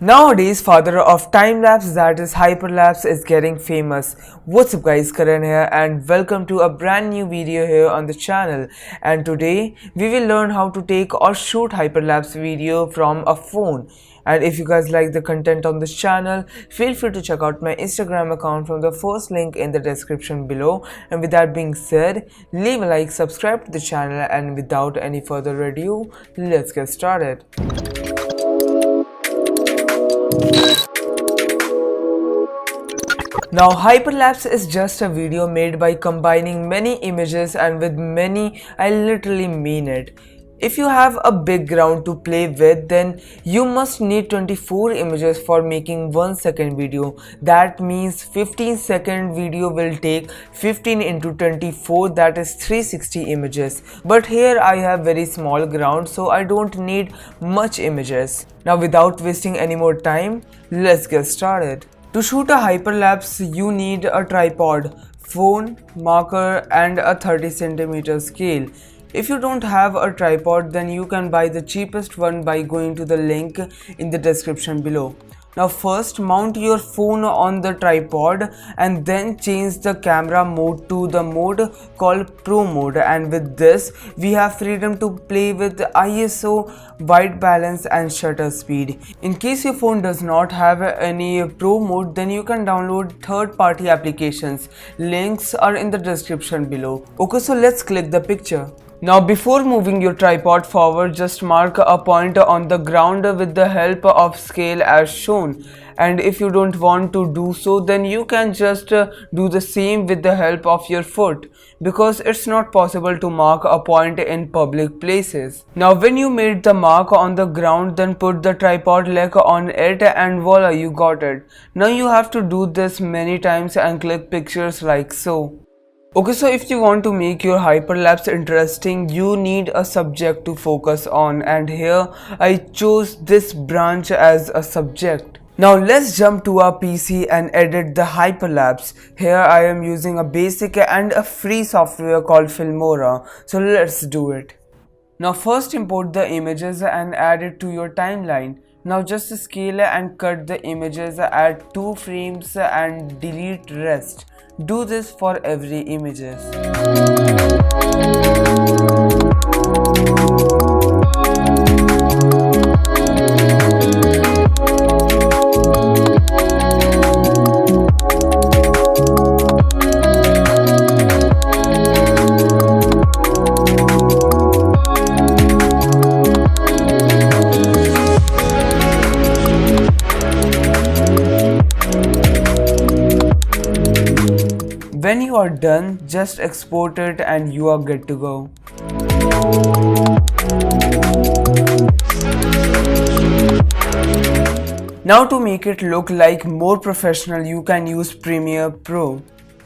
Nowadays, father of time-lapse, that is hyperlapse, is getting famous. What's up guys, Karan here and welcome to a brand new video here on the channel. And today we will learn how to take or shoot hyperlapse video from a phone. And if you guys like the content on this channel, feel free to check out my Instagram account from the first link in the description below. And with that being said, leave a like, subscribe to the channel, and without any further ado, let's get started. Now, hyperlapse is just a video made by combining many images, and with many, I literally mean it. If you have a big ground to play with, then you must need 24 images for making 1 second video. That means 15-second video will take 15 into 24, that is 360 images. But here I have very small ground, so I don't need much images. Now, without wasting any more time, let's get started. To shoot a hyperlapse, you need a tripod, phone, marker, and a 30cm scale. If you don't have a tripod, then you can buy the cheapest one by going to the link in the description below. Now first, mount your phone on the tripod and then change the camera mode to the mode called Pro mode, and with this we have freedom to play with ISO, white balance and shutter speed. In case your phone does not have any Pro mode, then you can download third-party applications. Links are in the description below. Okay, so let's click the picture. Now before moving your tripod forward, just mark a point on the ground with the help of scale as shown. And if you don't want to do so, then you can just do the same with the help of your foot, because it's not possible to mark a point in public places. Now when you made the mark on the ground, then put the tripod leg on it and voila, you got it. Now you have to do this many times and click pictures like so. Okay, so if you want to make your hyperlapse interesting, you need a subject to focus on, and here I chose this branch as a subject. Now let's jump to our PC and edit the hyperlapse. Here I am using a basic and a free software called Filmora. So let's do it. Now first import the images and add it to your timeline. Now just scale and cut the images at 2 frames and delete rest. Do this for every images. When you are done, just export it and you are good to go. Now to make it look like more professional, you can use Premiere Pro.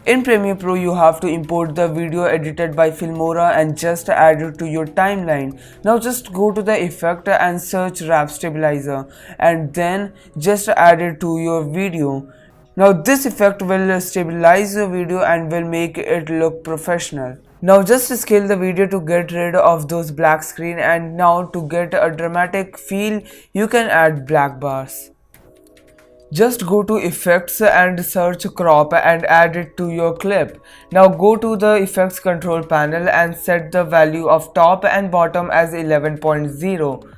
In Premiere Pro, you have to import the video edited by Filmora and just add it to your timeline. Now just go to the effect and search wrap stabilizer and then just add it to your video. Now this effect will stabilize the video and will make it look professional. Now just scale the video to get rid of those black screen, and now to get a dramatic feel, you can add black bars. Just go to effects and search crop and add it to your clip. Now go to the effects control panel and set the value of top and bottom as 11.0.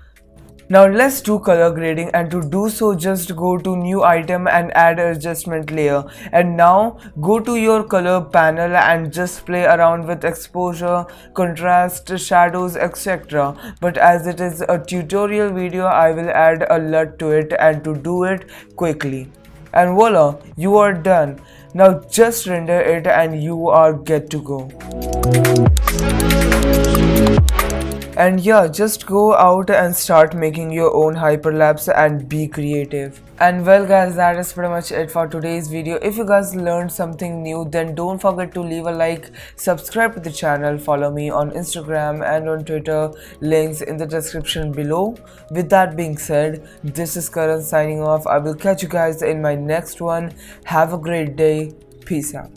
Now let's do color grading, and to do so just go to new item and add adjustment layer, and now go to your color panel and just play around with exposure, contrast, shadows, etc. But as it is a tutorial video, I will add a LUT to it, and to do it quickly. And voila, you are done. Now just render it and you are good to go. And yeah, just go out and start making your own hyperlapse and be creative. And well guys, that is pretty much it for today's video. If you guys learned something new, then don't forget to leave a like, subscribe to the channel, follow me on Instagram and on Twitter, links in the description below. With that being said, this is Karan signing off. I will catch you guys in my next one. Have a great day. Peace out.